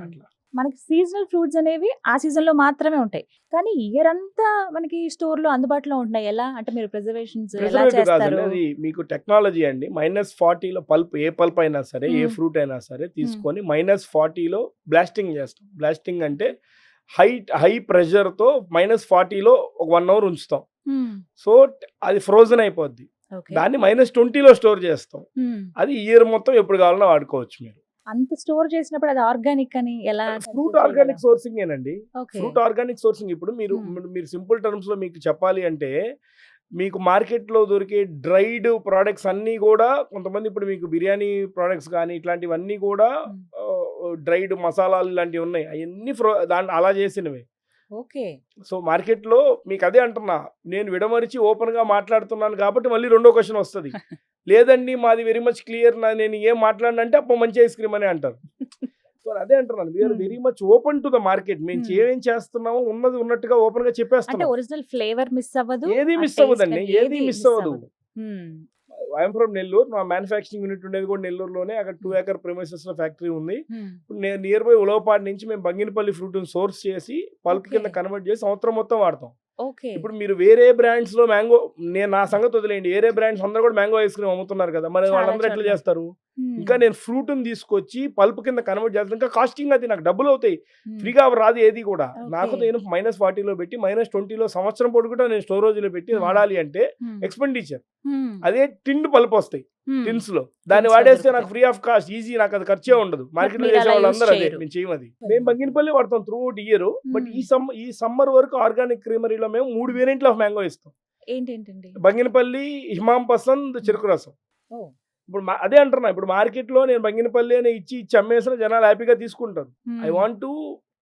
అట్లా మనకి సీజనల్ ఫ్రూట్స్ అనేవి ఆ సీజన్ లో మాత్రమే ఉంటాయి, కానీ ఇయర్ అంతా మనకి స్టోర్ లో అందుబాటులో ఉంటున్నాయి. ఎలా అంటే మీరు ప్రిజర్వేషన్స్ ఎలా ప్రిజర్వేటివ్ కాదండి, చేస్తారు? అది మీకు టెక్నాలజీ అండి. -40లో పల్ప్, ఏ పల్ప్ అయినా సరే, ఏ ఫ్రూట్ అయినా సరే తీసుకొని -40లో బ్లాస్టింగ్ చేస్తాం. బ్లాస్టింగ్ అంటే హై ప్రెషర్తో -40లో ఒక 1 hour ఉంచుతాం. సో అది ఫ్రోజన్ అయిపోద్ది. ఓకే. దాన్ని -20లో స్టోర్ చేస్తాం. అది ఇయర్ మొత్తం ఎప్పుడు కావాలన్నా వాడుకోవచ్చు మీరు. అంత స్టోర్ చేసినప్పుడు అది ఆర్గానిక్ అని ఎలా? ఫ్రూట్ ఆర్గానిక్ సోర్సింగ్ ఏనండి. ఓకే. Fruit organic sourcing. ఇప్పుడు మీరు సింపుల్ టర్మ్స్ లో మీకు చెప్పాలి అంటే, మీకు మార్కెట్లో దొరికే డ్రైడ్ ప్రోడక్ట్స్ అన్నీ కూడా కొంతమంది, ఇప్పుడు మీకు బిర్యానీ ప్రోడక్ట్స్ కానీ ఇట్లాంటివన్నీ కూడా డ్రైడ్ మసాలాలు ఇలాంటివి ఉన్నాయి, అవన్నీ దాన్ని అలా చేసినవి. ఓకే. సో మార్కెట్లో మీకు అదే అంటున్నా, నేను విడమరిచి ఓపెన్గా మాట్లాడుతున్నాను కాబట్టి మళ్ళీ రెండో క్వశ్చన్ వస్తుంది, లేదండి మాది వెరీ మచ్ క్లియర్, నేను ఏం మాట్లాడినంటే అప్పుడు మంచి ఐస్ క్రీమ్ అని అంటారు. సో అదే అంటున్నాను, we are very much open to the market. మేము ఏమేం చేస్తున్నామో ఉన్నది ఉన్నట్టుగా ఓపెన్ గా అంటే చెప్పేస్తాం. ఒరిజినల్ ఫ్లేవర్ మిస్ అవ్వదు, ఏది ఆ మిస్ taste అవ్వదండి, కానీ ఏది మిస్ అవ్వదు. మ్మ్. I'm from Nellore. నా మ్యానుఫ్యాక్చరింగ్ యూనిట్ ఉండేది కూడా నెల్లూరులోనే. అక్కడ 2 acre ప్రెమిసెస్ లో ఫ్యాక్టరీ ఉంది. మ్మ్. ఇప్పుడు నేను నియర్ బై ఉలవపాడు నుంచి మేము బంగినపల్లి ఫ్రూట్ సోర్స్ చేసి పల్ప్ కింద Okay. కన్వర్ట్ చేసి సంవత్సరం మొత్తం వాడతాం. ఓకే. ఇప్పుడు మీరు వేరే బ్రాండ్స్ లో మ్యాంగో, నేను నా సంగతి వదిలేయండి, వేరే బ్రాండ్స్ అందరూ కూడా మ్యాంగో ఐస్ క్రీమ్ అమ్ముతున్నారు కదా, మరి చాలా వాళ్ళందరూ ఎట్లా చోట్ల. చేస్తారు? మ్మ్. ఇంకా నేను ఫ్రూట్ తీసుకొచ్చి పల్ప్ కింద కన్వర్ట్ చేస్తాను, ఇంకా కాస్టింగ్ అది నాకు డబ్బులు అవుతాయి, మ్మ్. ఫ్రీగా రాదు ఏది కూడా. Okay. నాకు నేను -40లో పెట్టి -20లో సంవత్సరం పొడి కూడా నేను స్టోరేజ్లో పెట్టి వాడాలి అంటే మ్మ్. ఎక్స్పెండిచర్. మ్మ్. అదే టిండ్ పల్ప్ వస్తాయి మ్మ్. టిన్స్ లో, దాన్ని Tins లో వాడేస్తే దొరుకుతాయి. నాకు ఫ్రీ ఆఫ్ కాస్ట్, ఈజీ, నాకు అది ఖర్చే ఉండదు. మార్కెట్ లో మీరు చేసే అలా వాళ్ళందరూ use అదే, చేయరు. మేము చేయమది. మేము బంగినపల్లి వాడతాం త్రూ అవుట్ ఇయర్. బట్ ఈ సమ్మర్ వరకు ఆర్గానిక్ క్రీమరీలో మేము 3 వేరియంట్లు ఆఫ్ మ్యాంగో ఇస్తాం. ఏంటేంటండి? బంగినపల్లి, హిమాం పసంద్, చెరుకు రసం. ఓ. ఇప్పుడు అదే అంటున్నా, ఇప్పుడు మార్కెట్లో నేను బంగినపల్లి అని ఇచ్చి అమ్మేసిన జనాలు హ్యాపీగా తీసుకుంటారు. I want to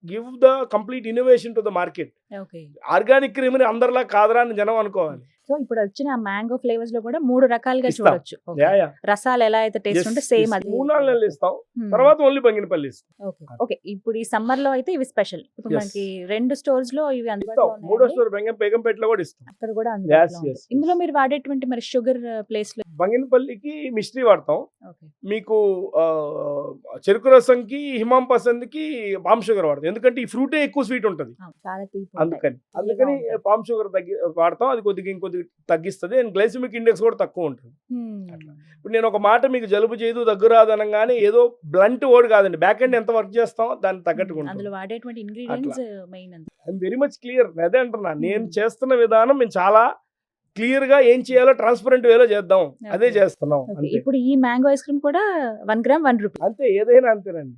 give the complete innovation to the market. Okay. Organic creamery అందరిలా కాదరా అని జనం అనుకోవాలి. సో ఇప్పుడు వచ్చిన మ్యాంగో ఫ్లేవర్స్ లో కూడా 3 రకాలుగా ఇస్తాం. చూడొచ్చు. ఓకే. Yeah yeah. రసాలు ఎలా అయితే టేస్ట్ ఉంటే సేమ్ అది. 3-4 నెలలు ఇస్తాం, మ్మ్. తర్వాత ఓన్లీ బంగినపల్లి ఇస్తాం. ఓకే. ఓకే. ఇప్పుడు ఈ సమ్మర్ లో అయితే ఇవి స్పెషల్. ఇప్పుడు Yes. మనకి 2 స్టోర్స్ లో ఇవి ఇస్తాం. అందుబాటులో మూడో ఉన్నాయండి. స్టోర్ బేగంపేటలో కూడా ఇస్తాం. అక్కడ కూడా అందుబాటులో yes, ఉంది. ఇందులో మీరు వాడేటువంటి మరి షుగర్ ప్లేస్ లో. బంగినపల్లికి మిస్ట్రీ వాడతాం. ఓకే. మీకు చెరుకు రసంకి, హిమాం పసంద్కి పామ్ షుగర్ వాడతాం. ఎందుకంటే ఈ ఫ్రూటే ఎక్కువ స్వీట్ ఉంటుంది, చాలా తీపి అందుకని ఉంటాయి. పామ్ షుగర్ వాడతాం. అది కొద్దిగా ఇంకొద్దిగా తగ్గిస్తుంది, అండ్ గ్లైసిమిక్ ఇండెక్స్ కూడా తక్కువ ఉంటుంది. మ్మ్. ఇప్పుడు నేను ఒక మాట మీకు జలుబు చేయదు దగ్గు రాదు అనగానే ఏదో బ్లంట్ వర్డ్ కాదండి, బ్యాక్ ఎండ్ ఎంత వర్క్ చేస్తాం దాన్ని తగ్గట్టుగా ఉంటుంది. అందులో వాడేటువంటి ingredients main. I'm very much clear. అదే అంటున్నా, నేను చేస్తున్న విధానం మేము చాలా క్లియర్ గా ఏం చేయాలో ట్రాన్స్పరెంట్ వేలో చేద్దాం, అదే చేస్తున్నాం. ఓకే. అంతే ఇప్పుడు ఈ మ్యాంగో ఐస్ క్రీమ్ కూడా 1 గ్రామ్ 1 రూపీ. అంతే, ఏదైనా అంతేనండి.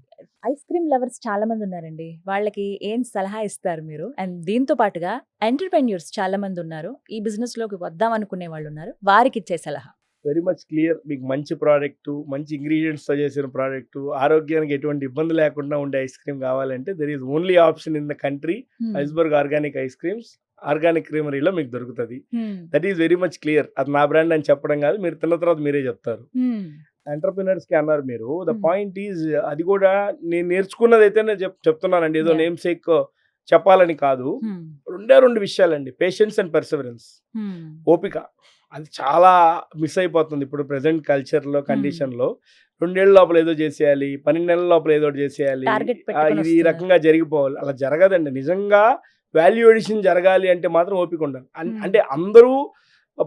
ఐస్ క్రీమ్ లవర్స్ చాలా మంది ఉన్నారండి, వాళ్ళకి ఏం సలహా ఇస్తారు మీరు? అండ్ దీంతో పాటుగా ఎంటర్‌ప్రెన్యూర్స్ చాలా మంది ఉన్నారు, ఈ బిజినెస్ లోకి వద్దాం అనుకునే వాళ్ళు ఉన్నారు, వారికి ఇచ్చే సలహా? Very much clear. మీకు మంచి ప్రోడక్ట్, మంచి ఇంగ్రీడియంట్స్ తో చేసిన ప్రోడక్ట్, ఆరోగ్యానికి ఎటువంటి ఇబ్బంది లేకుండా ఉండే ఐస్ క్రీమ్ కావాలంటే there is only option in the country, Iceberg organic ice creams. Organic క్రీమరీలో మీకు దొరుకుతుంది. That is very much clear. అది నా బ్రాండ్ అని చెప్పడం కాదు, మీరు తిన్న తర్వాత మీరే చెప్తారు. ఎంటర్‌ప్రెన్యూర్స్ కి అన్నారు మీరు. ద పాయింట్ ఈజ్, అది కూడా నేను నేర్చుకున్నది అయితే నేను చెప్తున్నానండి, ఏదో నేమ్ సేక్ చెప్పాలని కాదు. 2 విషయాలండి, పేషెన్స్ అండ్ పర్సివరెన్స్. ఓపిక. అది చాలా మిస్ అయిపోతుంది ఇప్పుడు ప్రెసెంట్ కల్చర్లో కండిషన్లో. 2 ఏళ్ళ లోపల ఏదో చేసేయాలి, 12 నెలల లోపల ఏదో ఒకటి చేసేయాలి, Target ఇది పెట్టుకొని ఈ వస్తున్నారు. రకంగా జరిగిపోవాలి. అలా జరగదండి. నిజంగా వాల్యూ ఎడిషన్ జరగాలి అంటే మాత్రం ఓపిక ఉండాలి. అంటే అందరూ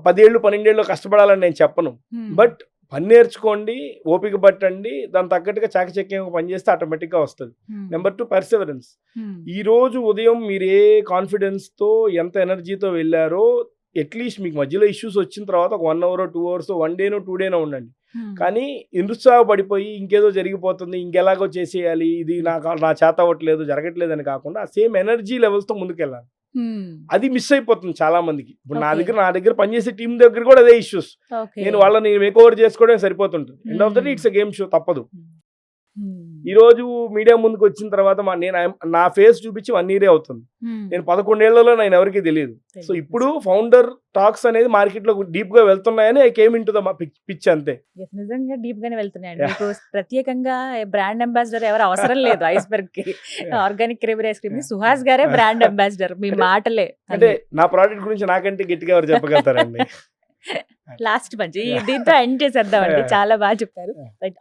10 ఏళ్ళు 12 ఏళ్ళు కష్టపడాలని నేను చెప్పను, బట్ పని నేర్చుకోండి, ఓపిక పట్టండి, దాని తగ్గట్టుగా చాకచక్యంగా పని చేస్తే ఆటోమేటిక్గా వస్తుంది. Number 2 Perseverance. ఈ రోజు ఉదయం మీరు ఏ కాన్ఫిడెన్స్తో ఎంత ఎనర్జీతో వెళ్ళారో అట్లీస్ట్ మీకు మధ్యలో ఇష్యూస్ వచ్చిన తర్వాత ఒక 1 అవర్ 2 అవర్స్ 1 డేనో 2 డేనో ఉండండి. కానీ నిరుత్సాహపడిపోయి ఇంకేదో జరిగిపోతుంది, ఇంకెలాగో చేసేయాలి, ఇది నా చేత అవ్వట్లేదు, జరగట్లేదు అని కాకుండా సేమ్ ఎనర్జీ లెవెల్స్తో ముందుకెళ్ళాలి. అది మిస్ అయిపోతుంది చాలా మందికి. ఇప్పుడు నా దగ్గర పనిచేసే టీం దగ్గర కూడా అదే ఇష్యూస్. నేను వాళ్ళని మేక్ ఓవర్ చేసుకోవడం సరిపోతుంటుంది. End of the day it's a game show, తప్పదు. ఈ రోజు మీడియా ముందుకు వచ్చిన తర్వాత నా ఫేస్ చూపించి 1 year అవుతుంది. నేను 11 ఏళ్లలో నేను ఎవరికి తెలియదు. సో ఇప్పుడు ఫౌండర్ టాక్స్ అనేది మార్కెట్ లో డీప్ గా వెళ్తున్నాయని I came into the pitch అంతే. నిజంగా డీప్ గానే వెళ్తున్నాయండి. మీకు ప్రత్యేకంగా బ్రాండ్ అంబాసిడర్ ఎవరు అవసరం లేదు ఐస్బర్గ్ కి. ఆర్గానిక్ క్రేబరీ ఐస్ క్రీమ్ సుహాస్ గారే బ్రాండ్ అంబాసిడర్. మీ మాటలే అంటే నా ప్రోడక్ట్ గురించి నాకంటే గట్టిగా ఎవరు చెప్పగలుగుతారండి. లాస్ట్ మంచి దీంతో ఎండ్ చేసేద్దామండి. చాలా బాగా చెప్పారు.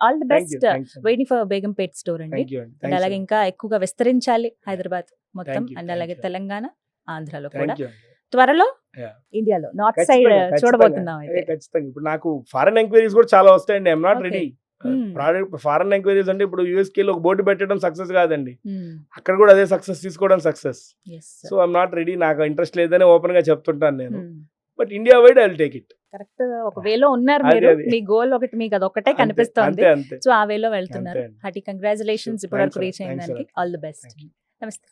All the best waiting for Begumpet store అండి. అండ్ అలాగే ఇంకా ఎక్కువగా విస్తరించాలి హైదరాబాద్ మొత్తం, అండ్ అలాగే తెలంగాణ, ఆంధ్రాలో కూడా త్వరలో ఇండియాలో నార్త్ సైడ్ చూడబోతున్నాం. ఖచ్చితంగా ఇప్పుడు నాకు ఫారెన్ ఎంక్వైరీస్ కూడా చాలా వస్తాయండి. I'm not ready. Foreign enquiries అంటే ఇప్పుడు యూఎస్కే లో ఒక బోర్డు పెట్టడం సక్సెస్ కాదండి, అక్కడ కూడా అదే సక్సెస్ తీసుకోవడం success. So I'm not ready, నాకు ఇంట్రెస్ట్ లేదని ఓపెన్ గా చెప్తుంటాను నేను. But India wide I will take it. Correct, ఒక వేలో ఉన్నారు మీరు. మీ గోల్ ఒకటి, మీకు అదొకటే కనిపిస్తోంది. సో ఆ వేలో వెళ్తున్నారు. హార్టీ కంగ్రాచులేషన్స్ ఇప్పటివరకు రీచ్ అయిన దానికి. All the best. నమస్తే.